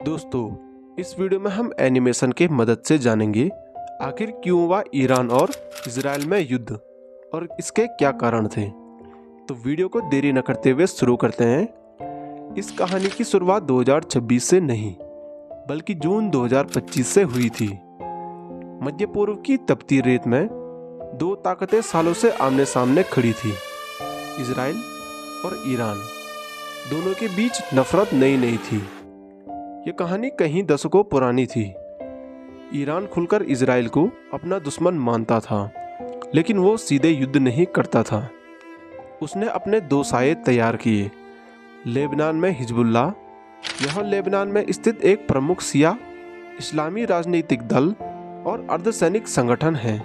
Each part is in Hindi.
दोस्तों, इस वीडियो में हम एनिमेशन के मदद से जानेंगे आखिर क्यों हुआ ईरान और इजराइल में युद्ध और इसके क्या कारण थे। तो वीडियो को देरी न करते हुए शुरू करते हैं। इस कहानी की शुरुआत 2026 से नहीं बल्कि जून 2025 से हुई थी। मध्य पूर्व की तपती रेत में दो ताकतें सालों से आमने सामने खड़ी थी, इजराइल और ईरान। दोनों के बीच नफरत नई नहीं थी। ये कहानी कहीं दशकों पुरानी थी। ईरान खुलकर इजराइल को अपना दुश्मन मानता था, लेकिन वो सीधे युद्ध नहीं करता था। उसने अपने दो साये तैयार किए। लेबनान में हिजबुल्लाह, यह लेबनान में स्थित एक प्रमुख शिया इस्लामी राजनीतिक दल और अर्धसैनिक संगठन है।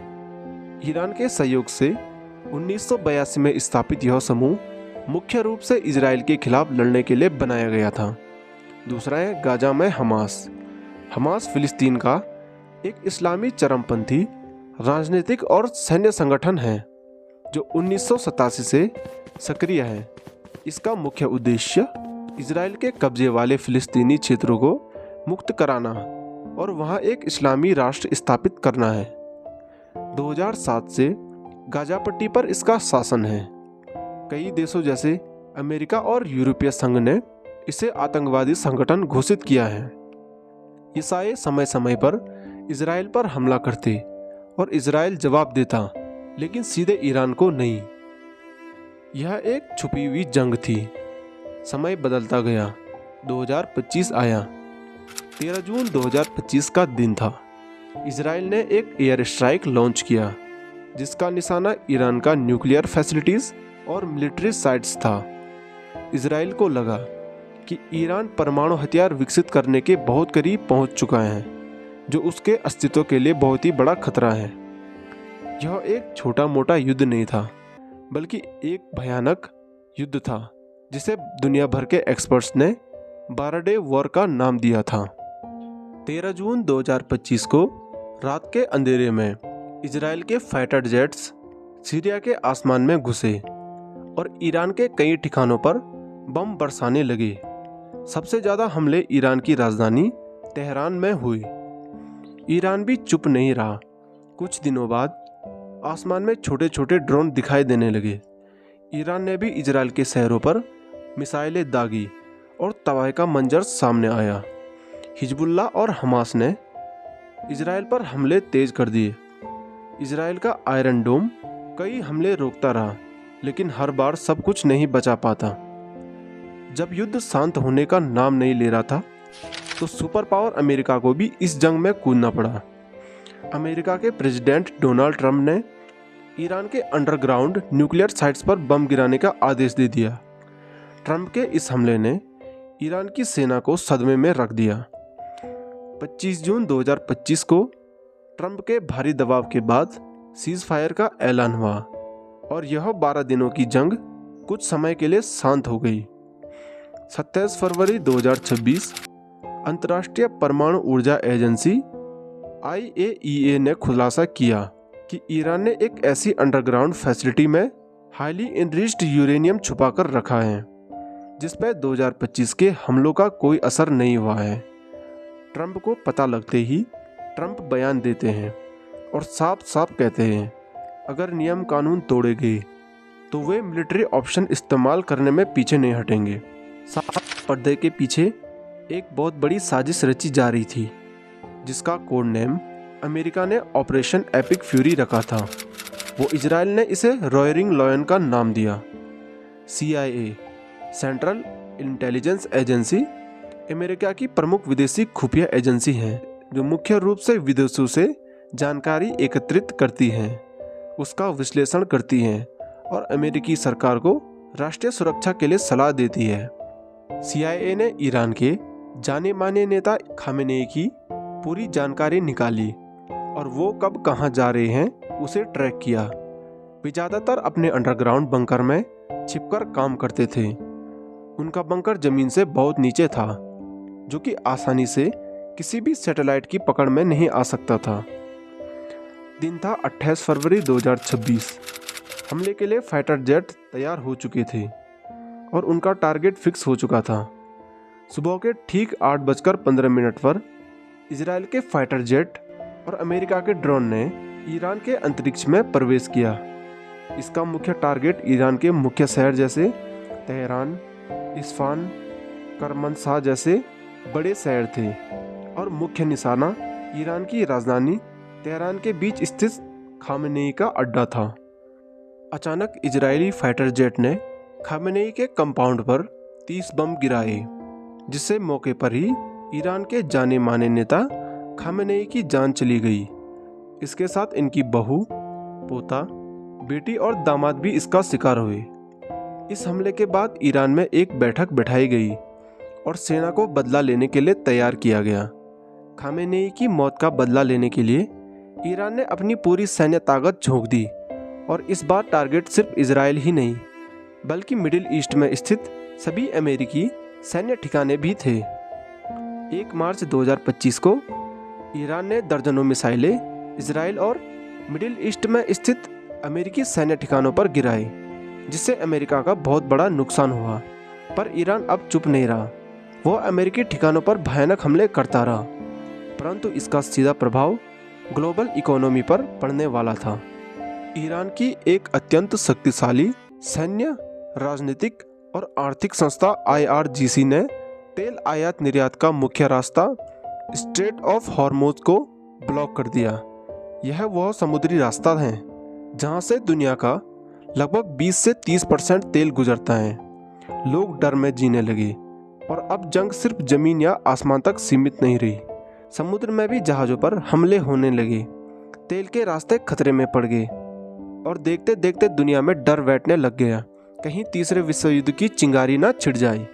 ईरान के सहयोग से 1982 में स्थापित यह समूह मुख्य रूप से इजराइल के खिलाफ लड़ने के लिए बनाया गया था। दूसरा है गाजा में हमास। हमास फिलिस्तीन का एक इस्लामी चरमपंथी राजनीतिक और सैन्य संगठन है जो 1987 से सक्रिय है। इसका मुख्य उद्देश्य इजराइल के कब्जे वाले फिलिस्तीनी क्षेत्रों को मुक्त कराना और वहां एक इस्लामी राष्ट्र स्थापित करना है। 2007 से गाजा पट्टी पर इसका शासन है। कई देशों जैसे अमेरिका और यूरोपीय संघ ने इसे आतंकवादी संगठन घोषित किया है। ईसाई समय समय पर इजराइल पर हमला करते और इजराइल जवाब देता, लेकिन सीधे ईरान को नहीं। यह एक छुपी हुई जंग थी। समय बदलता गया। 2025 आया। 13 जून 2025 का दिन था। इजराइल ने एक एयर स्ट्राइक लॉन्च किया जिसका निशाना ईरान का न्यूक्लियर फैसिलिटीज और मिलिट्री साइट्स था। इजराइल को लगा कि ईरान परमाणु हथियार विकसित करने के बहुत करीब पहुंच चुका है, जो उसके अस्तित्व के लिए बहुत ही बड़ा खतरा है। यह एक छोटा मोटा युद्ध नहीं था, बल्कि एक भयानक युद्ध था जिसे दुनिया भर के एक्सपर्ट्स ने 12 डे वॉर का नाम दिया था। 13 जून 2025 को रात के अंधेरे में इजराइल के फाइटर जेट्स सीरिया के आसमान में घुसे और ईरान के कई ठिकानों पर बम बरसाने लगे। सबसे ज़्यादा हमले ईरान की राजधानी तेहरान में हुए। ईरान भी चुप नहीं रहा। कुछ दिनों बाद आसमान में छोटे छोटे ड्रोन दिखाई देने लगे। ईरान ने भी इजराइल के शहरों पर मिसाइलें दागी और तबाही का मंजर सामने आया। हिजबुल्लाह और हमास ने इजराइल पर हमले तेज कर दिए। इजराइल का आयरन डोम कई हमले रोकता रहा, लेकिन हर बार सब कुछ नहीं बचा पाता। जब युद्ध शांत होने का नाम नहीं ले रहा था, तो सुपर पावर अमेरिका को भी इस जंग में कूदना पड़ा। अमेरिका के प्रेसिडेंट डोनाल्ड ट्रंप ने ईरान के अंडरग्राउंड न्यूक्लियर साइट्स पर बम गिराने का आदेश दे दिया। ट्रंप के इस हमले ने ईरान की सेना को सदमे में रख दिया। 25 जून 2025 को ट्रंप के भारी दबाव के बाद सीज फायर का ऐलान हुआ और यह 12 दिनों की जंग कुछ समय के लिए शांत हो गई। 27 फरवरी 2026 अंतर्राष्ट्रीय परमाणु ऊर्जा एजेंसी IAEA ने खुलासा किया कि ईरान ने एक ऐसी अंडरग्राउंड फैसिलिटी में हाईली एनरिच्ड यूरेनियम छुपाकर रखा है जिस पर 2025 के हमलों का कोई असर नहीं हुआ है। ट्रंप को पता लगते ही ट्रंप बयान देते हैं और साफ साफ कहते हैं अगर नियम कानून तोड़े गए तो वे मिलिट्री ऑप्शन इस्तेमाल करने में पीछे नहीं हटेंगे। साफ पर्दे के पीछे एक बहुत बड़ी साजिश रची जा रही थी जिसका कोड नेम अमेरिका ने ऑपरेशन एपिक फ्यूरी रखा था। वो इजराइल ने इसे रॉयरिंग लॉयन का नाम दिया। CIA central intelligence agency America की प्रमुख विदेशी खुफिया एजेंसी है जो मुख्य रूप से विदेशों से जानकारी एकत्रित करती है, उसका विश्लेषण करती है और अमेरिकी सरकार को राष्ट्रीय सुरक्षा के लिए सलाह देती है। CIA ने ईरान के जाने माने नेता खामेनेई की पूरी जानकारी निकाली और वो कब कहाँ जा रहे हैं उसे ट्रैक किया। वे ज़्यादातर अपने अंडरग्राउंड बंकर में छिपकर काम करते थे। उनका बंकर जमीन से बहुत नीचे था, जो कि आसानी से किसी भी सैटेलाइट की पकड़ में नहीं आ सकता था। दिन था 28 फरवरी 2026। हमले के लिए फाइटर जेट तैयार हो चुके थे और उनका टारगेट फिक्स हो चुका था। सुबह के ठीक 8:15 पर इजराइल के फाइटर जेट और अमेरिका के ड्रोन ने ईरान के अंतरिक्ष में प्रवेश किया। इसका मुख्य टारगेट ईरान के मुख्य शहर जैसे तेहरान, इस्फान, करमनशाह जैसे बड़े शहर थे और मुख्य निशाना ईरान की राजधानी तेहरान के बीच स्थित खामेनेई का अड्डा था। अचानक इजरायली फाइटर जेट ने खामेनेई के कंपाउंड पर 30 बम गिराए, जिससे मौके पर ही ईरान के जाने माने नेता खामेनेई की जान चली गई। इसके साथ इनकी बहू, पोता, बेटी और दामाद भी इसका शिकार हुए। इस हमले के बाद ईरान में एक बैठक बिठाई गई और सेना को बदला लेने के लिए तैयार किया गया। खामेनेई की मौत का बदला लेने के लिए ईरान ने अपनी पूरी सैन्य ताकत झोंक दी और इस बार टारगेट सिर्फ इजराइल ही नहीं बल्कि मिडिल ईस्ट में स्थित सभी अमेरिकी सैन्य ठिकाने भी थे। 1 मार्च 2025 को ईरान ने दर्जनों मिसाइलें इजराइल और मिडिल ईस्ट में स्थित अमेरिकी सैन्य ठिकानों पर गिराए, जिससे अमेरिका का बहुत बड़ा नुकसान हुआ। पर ईरान अब चुप नहीं रहा। वो अमेरिकी ठिकानों पर भयानक हमले करता रहा, परंतु इसका सीधा प्रभाव ग्लोबल इकोनॉमी पर पड़ने वाला था। ईरान की एक अत्यंत शक्तिशाली सैन्य, राजनीतिक और आर्थिक संस्था IRGC ने तेल आयात निर्यात का मुख्य रास्ता स्ट्रेट ऑफ हॉर्मुज को ब्लॉक कर दिया। यह वह समुद्री रास्ता है जहां से दुनिया का लगभग 20 से 30% तेल गुजरता है। लोग डर में जीने लगे और अब जंग सिर्फ जमीन या आसमान तक सीमित नहीं रही। समुद्र में भी जहाज़ों पर हमले होने लगे। तेल के रास्ते खतरे में पड़ गए और देखते देखते दुनिया में डर बैठने लग गया, कहीं तीसरे विश्व युद्ध की चिंगारी ना छिड़ जाए।